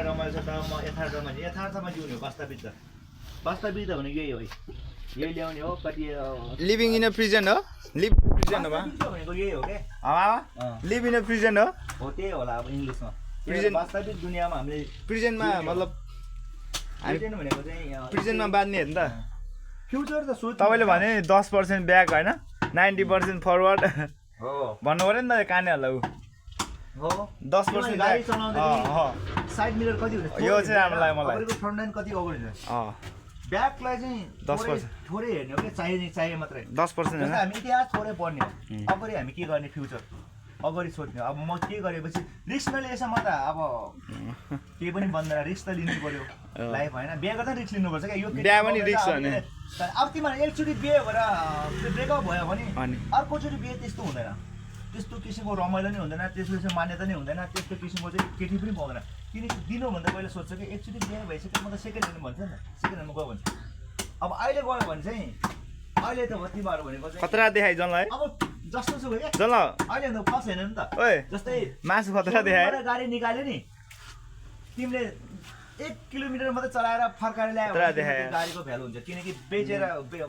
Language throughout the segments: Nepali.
किन रमाइलो छ त म यथार्थमा जिउने हो वास्तविक त भने यही हो यही ल्याउने हो कति लिभिङ इन अ प्रिजन हो भनेको यही हो के लिभ इन अ प्रिजन हो त्यही होला अब इङ्ग्लिसमा प्रिजन वास्तविक दुनियाँमा हामीले प्रिजनमा मतलब प्रिजन भनेको चाहिँ प्रिजनमा बाँध्ने हो नि त फ्युचर त सोच तपाईँले भने 10% ब्याक होइन 90% फरवर्ड हो भन्नु पऱ्यो नि त कानेहरूलाई हो 10% गाडी चलाउँदाखेरि साइड मिरर कति हुन्छ यो चाहिँ राम्रो लाग्यो मलाई अगाडिको फ्रन्ट एन्ड कति अगाडि हुन्छ ब्याकलाई चाहिँ 10% थोरै हेर्ने हो कि चाहिए मात्रै 10% जस्तै हामी इतिहास थोरै पढ्ने हो अगाडि हामी के गर्ने फ्युचर अगाडि सोध्ने अब म के गरेपछि रिस्क नलिए यसमा त अब केही पनि बन्दैन रिस्क त लिनु पर्यो लाइफ होइन बिहे गर्दा रिस्क लिनुपर्छ क्या यो बिहा पनि रिस्क हो नि अब तिमीहरू एकचोटि बिहे भएर ब्रेकअप भयो भने अर्कोचोटि बिहे त्यस्तो हुँदैन त्यस्तो किसिमको रमाइलो नै हुँदैन त्यस्तो किसिमको मान्यता नै हुँदैन त्यस्तो किसिमको चाहिँ केटी पनि पाउँदैन किनकि दिनुभन्दा पहिला सोध्छ कि एकचोटि बिहे भइसक्यो म त सेकेन्ड ह्यान्ड भन्छ नि त सेकेन्ड ह्यान्डमा गयो भने अब अहिले गयो भने चाहिँ अहिले त तिमीहरू भनेको चाहिँ खतरा देखाइ जनलाई अब जस्तो सुकै क्या जन अहिले त फर्स्ट होइन नि त ओए जस्तै मासु खतरा देखाए गाडी निकाल्यो नि तिमीले 1 किलोमिटर मात्रै चलाएर फर्काएर ल्यायो भने गाडीको भ्यालु हुन्छ किनकि बेचेर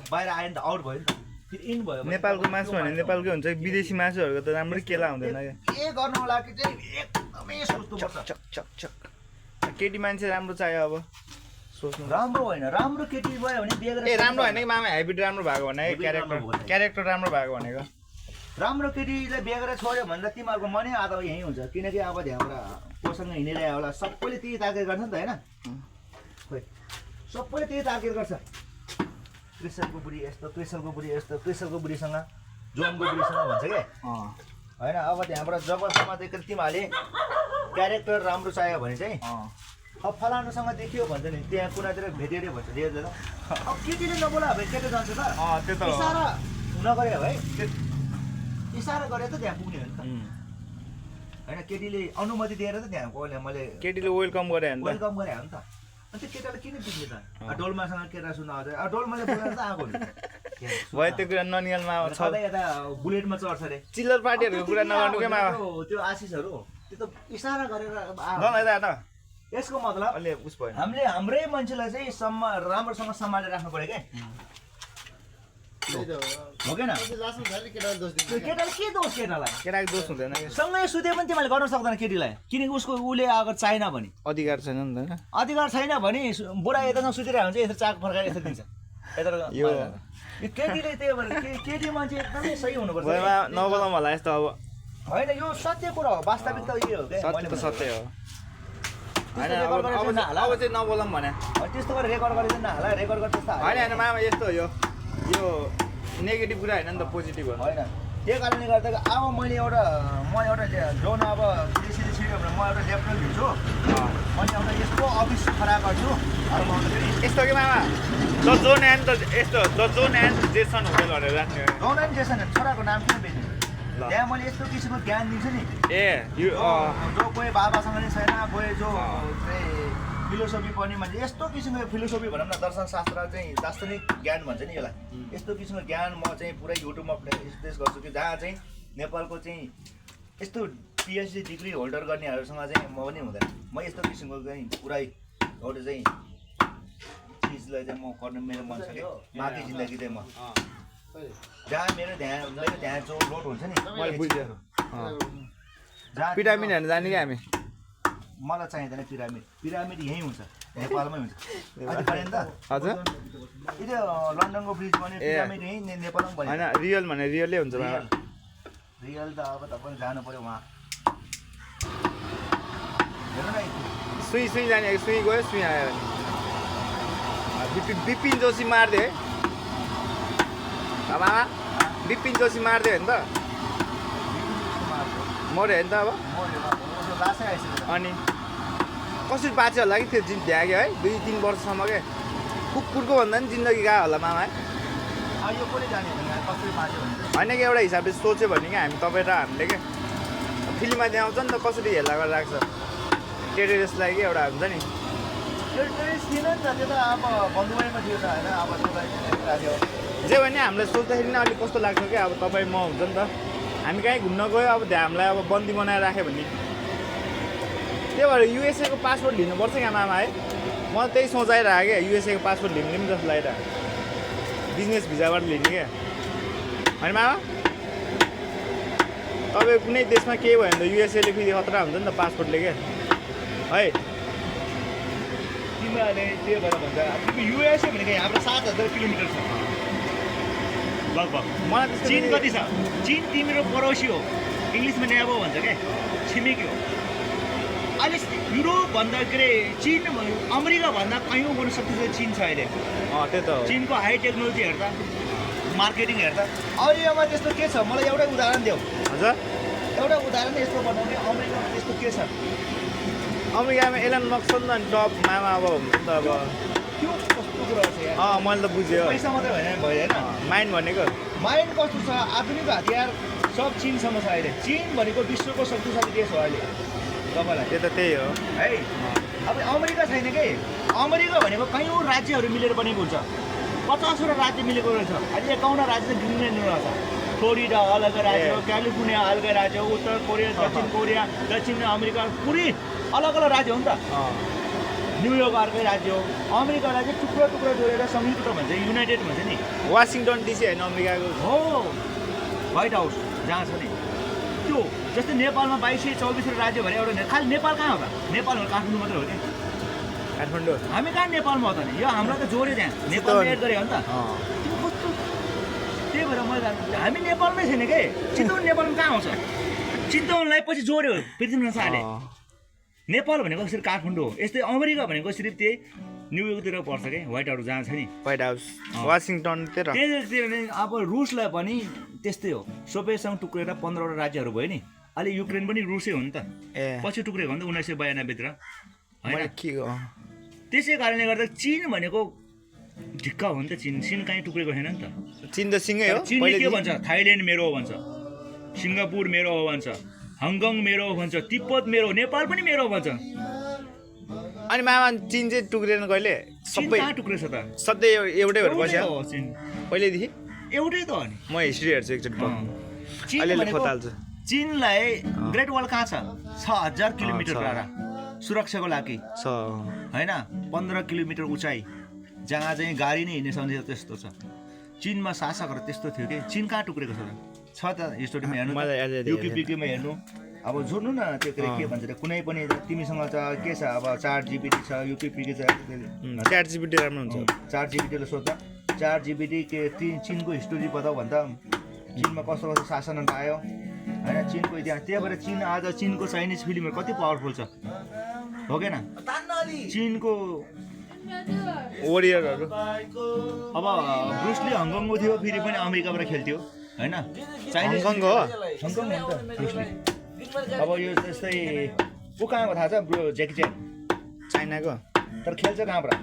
बाहिर आयो नि त आउट भयो नि त फेरि इन भयो नेपालको मासु भने नेपालकै हुन्छ विदेशी मासुहरूको त राम्रै केला हुँदैन के गर्नुको लागि चाहिँ एकदमै सोच्नुपर्छ केटी मान्छे राम्रो चाहियो अब सोच्नु राम्रो होइन राम्रो केटी भयो भने बिहे गरेर राम्रो होइन कि मामा हेबिट राम्रो भएको भनेको क्यारेक्टर राम्रो भएको भनेको राम्रो केटीलाई बिहे गरेर छोड्यो भने त तिमीहरूको मनै आधा यहीँ हुन्छ किनकि अब त्यहाँबाट कोसँग हिँडिरहेको होला सबैले त्यही ताकेर गर्छ नि त होइन खोइ सबैले त्यही ताकेर गर्छ क्रिस्टलको बुढी यस्तो क्रिस्टलको बुढी यस्तो क्रिस्टलको बुढीसँग जोनको बुढीसँग भन्छ क्या होइन अब त्यहाँबाट जबसम्म चाहिँ तिमीहरूले क्यारेक्टर राम्रो चाहियो भने चाहिँ अब फलानुसँग देखियो भन्छ नि त्यहाँ कुनातिर भेटेर भन्छ दिएर अब केटीले नबोला भए केटी जान्छ त इसारा नगरे भाइ इसारा गरे त त्यहाँ पुग्ने हो नि त होइन केटीले अनुमति दिएर त त्यहाँ कसले मैले केटीले वेलकम गरे वेलकम गरे हो नि त अनि त्यो केटाले किन बिग्रियो त डोलमासँग केटा सुन्न आउँछ अब डोलमाले बोलाएर त आएको भयो त्यो कुरा ननियलमा सधैँ यता बुलेटमा चढ्छ अरे चिल्लर पार्टीहरूको कुरा नगर्नु के मामा त्यो आशिषहरू त्यो त इसारा गरेर यसको मतलब हामीले हाम्रै मान्छेलाई चाहिँ राम्रोसँग सम्हालेर राख्नु पर्यो क्या हो कि न केटाले के दोष केटाको दोष हुँदैन सँगै सुते पनि तिमीले गर्न सक्दैन केटीलाई किनकि उसको उसले अगर चाहिएन भने अधिकार छैन नि त अधिकार छैन भने बुढा यतासँग सुतिरहेको हुन्छ यसरी चाक फर्काएर यसरी दिन्छ यो केटीले त्यही भएर केटी मान्छे एकदमै सही हुनुपर्छ नबोलाउँ होला यस्तो अब होइन यो सत्य कुरा हो वास्तविक त यो हो क्या सत्य हो होइन अब चाहिँ नबोलाऊँ भने त्यस्तो गरेर रेकर्ड गरेर नहाला रेकर्ड गर्छ होइन मामा यस्तो हो यो नेगेटिभ कुरा होइन नि त पोजिटिभ हो होइन त्यही कारणले गर्दा अब म एउटा जोन अब त्यसरी छिर्यो भने म एउटा ल्यापटप लिन्छु अनि एउटा यस्तो अफिस खडा गर्छु यस्तो कि मामा the John and Jason hotel भनेर राख्ने जोन एन्ड जेसन छोराको नाम किन बेच्ने त्यहाँ मैले यस्तो किसिमको ज्ञान दिन्छु नि जो कोही बाबासँग नि छैन कोही जो फिलोसफी पनि मान्छे यस्तो किसिमको फिलोसफी भनौँ न दर्शनशास्त्र चाहिँ दार्शनिक ज्ञान भन्छ नि यसलाई यस्तो किसिमको ज्ञान म चाहिँ पुरै युट्युबमा एक्सप्रेस गर्छु कि जहाँ चाहिँ नेपालको चाहिँ यस्तो पिएचडी डिग्री होल्डर गर्नेहरूसँग चाहिँ म पनि हुँदैन म यस्तो किसिमको चाहिँ पुरै एउटा चाहिँ चिजलाई चाहिँ म गर्न मेरो मन छ कि बाँकी जिन्दगी चाहिँ म जहाँ मेरो त्यहाँ जो रोड हुन्छ नि मैले बुझ्यो पिरामिड हेर्न जाने कि हामी मलाई चाहिँदैन पिरामिड यहीँ हुन्छ नेपालमै हुन्छ नि त हजुर यो लन्डनको ब्रिज बन्यो पिरामिड यहीँ नेपालमा बन्यो होइन रियल भने रियलै हुन्छ रियल त अब तपाईँ जानु पऱ्यो उहाँ हेर्नु न सुई जाने सुई गयो सुई आयो बिपिन जोशी मारिदियो है मामा बिपिन जोशी मारिदियो नि त मऱ्यो होइन त अब अनि कसरी बाँच्यो होला कि त्यो भ्याग्यो है 2-3 वर्षसम्म के कुकुरको भन्दा पनि जिन्दगी गयो होला मामा होइन कि एउटा हिसाबले सोच्यो भने कि हामी तपाईँ र हामीले के फिल्ममा देखाउँछ नि त कसरी हेला गरेर राख्छ टेररिस्टलाई कि एउटा हुन्छ नि जे भने हामीलाई सोच्दाखेरि नै अलिक कस्तो लाग्छ कि अब तपाईँ म हुन्छ नि त हामी कहीँ घुम्न गयो अब हामीलाई अब बन्दी बनाएर राख्यो भने त्यही भएर युएसए को पासपोर्ट लिनुपर्छ क्या मामा है म त्यही सोचाइरहेको क्या युएसए को पासपोर्ट लिने पनि जस्तो लागिरहेको बिजनेस भिजाबाट लिने क्या होइन मामा तपाईँ कुनै देशमा केही भयो भने त युएसएले फेरि खतरा हुन्छ नि त पासपोर्टले क्या है तिमीहरूले त्यो भएर भन्छ युएसए भनेको यहाँबाट 7,000 किलोमिटर छ लगभग। मलाई त्यस्तो चीन कति छ? चीन तिम्रो पडोसी हो, इङ्ग्लिसमा नेबो भन्छ क्या, छिमेकी हो। अहिले युरोप भन्दा के अरे चीन अमेरिका भन्दा कयौँ गुण शक्तिशाली चीन छ अहिले। त्यही त हो चीनको हाई टेक्नोलोजी हेर्दा, मार्केटिङ हेर्दा। अमेरिकामा त्यस्तो के छ मलाई एउटै उदाहरण देऊ। हजुर एउटा उदाहरण यस्तो बनाउने अमेरिकामा त्यस्तो के छ? अमेरिकामा एलन मस्क छ नि त अनि टप मामा अब हुन्छ नि त अब त्यो कस्तो कुरा छ यार? मैले त बुझेँ पैसा मात्रै होइन होइन माइन्ड भनेको माइन्ड कस्तो छ? आधुनिक हतियार सब चीनसँग छ अहिले। चीन भनेको विश्वको शक्तिशाली देश हो अहिले तपाईँलाई त्यो त त्यही हो है। अब अमेरिका छैन कि, अमेरिका भनेको कयौँ राज्यहरू मिलेर बनेको हुन्छ। 50वटा राज्य मिलेको रहेछ। अहिले 51 राज्य चाहिँ गिन्दैन रहेछ। फ्लोरिडा अलगै राज्य हो, क्यालिफोर्निया अलगै राज्य हो, उत्तर कोरिया, दक्षिण कोरिया, दक्षिण अमेरिका पुरै अलग अलग राज्य हो नि त। न्युयोर्क अर्कै राज्य हो। अमेरिकालाई चाहिँ टुक्रा टुक्रा जोडेर संयुक्त भन्छ, युनाइटेड भन्छ नि। वासिङटन डिसी होइन अमेरिकाको हो व्हाइट हाउस जहाँ छ नि त्यो। जस्तै नेपालमा 22-24 राज्य भने एउटा खालि नेपाल कहाँ हो त? नेपाल हो काठमाडौँ मात्रै हो क्या। काठमाडौँ हामी कहाँ नेपालमा हो त नि? यो हाम्रो त जोडे त्यहाँ नेपालमा एड गरे हो नि त। त्यो कस्तो त्यही भएर मैले हामी नेपालमै छैन के। चितवन नेपालमा कहाँ आउँछ? चितवनलाई पछि जोड्यो पृथ्वीनारायण शाहले। नेपाल भनेको सिर्फ काठमाडौँ हो। यस्तै अमेरिका भनेको सिर्फ त्यही न्युयोर्कतिर पर्छ क्या, व्हाइट हाउस जहाँ छ नि व्हाइट हाउस वासिङटन त्यहीतिर नै। अब रुसलाई पनि त्यस्तै हो, सोभियतसँग टुक्रेर 15वटा राज्यहरू भयो नि। अहिले युक्रेन पनि रुसै हो नि त, पछि टुक्रेको हो नि त 1992तिर होइन। त्यसै कारणले गर्दा चीन भनेको ढिक्का हो नि त। चीन कहीँ टुक्रेको छैन नि त। चीन त सिंगै हो। चीनले के भन्छ? थाइल्यान्ड मेरो हो भन्छ, सिङ्गापुर मेरो हो भन्छ, हङकङ मेरो हो भन्छ, तिब्बत मेरो, नेपाल पनि मेरो हो भन्छ। अनि मामा चीन चाहिँ टुक्रेन कहिले? सबै कहाँ टुक्रेछ त? सधैँ एउटै भएर बस्यो चीन पहिल्यैदेखि। एउटै त हो नि। म हिस्ट्री हेर्छु एकचोटि अलिअलि खोताल्छु। चीनलाई ग्रेट वाल कहाँ छ? 6,000 किलोमिटर टाढा सुरक्षाको लागि छ होइन। 15 किलोमिटर उचाइ जहाँ चाहिँ गाडी नै हिँड्ने सक्ने त्यस्तो छ। चीनमा शासकहरू त्यस्तो थियो कि। चीन कहाँ टुक्रेको छ त हिस्टोरीमा हेर्नु, युकिपिकीमा हेर्नु। अब जोड्नु न त्यो के भन्छ कुनै पनि तिमीसँग छ के छ? अब चार्ट जिपिटी छ, युकिपिकी छ। चार्ट जिपिटी राम्रो हुन्छ। चार्ट जिपिटीले सोध्दा चार्ट जिपिटी के चीनको हिस्टोरी बताऊ भन्दा चीनमा कस्तो कस्तो शासनहरू आयो होइन, चीनको इतिहास। त्यही भएर चीन आज चीनको चाइनिज फिल्महरू कति पावरफुल छ हो कि न? चीनको वरियरहरू अब ब्रुसली हङकङको थियो, फेरि पनि अमेरिकाबाट खेल्थ्यो होइन। चाइनिज हङकङको हो, हङकङ हो नि त ब्रुसली। अब यो जस्तै ऊ कहाँको थाहा छ? ज्याकी चेन चाइनाको। तर खेल्छ कहाँबाट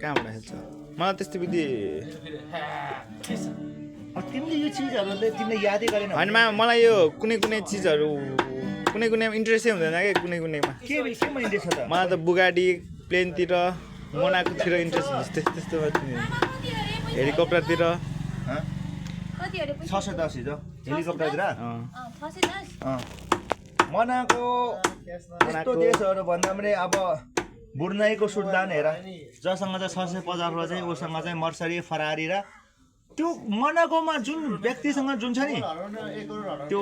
खेल्छ? मलाई त्यस्तो विधि तिमीले यो चिजहरूले तिमीले यादै गरेन होइन मामा। मलाई यो कुनै कुनै चिजहरू कुनै कुनैमा इन्ट्रेस्टै हुँदैन कि कुनै कुनैमा। केमा इन्ट्रेस्ट छ त? मलाई त बुगाडी प्लेनतिर मोनाकोतिर इन्ट्रेस्ट हुन्छ। त्यस्तोमा हेलिकप्टरतिर 610 हिजो हेलिकप्टरतिर मनाको यस्तो देशहरू भन्दा पनि अब ब्रुनाईको सुल्तान हेर, जसँग चाहिँ 650 चाहिँ उसँग चाहिँ मर्सरी फरारी र त्यो मनाकोमा जुन व्यक्तिसँग जुन छ नि त्यो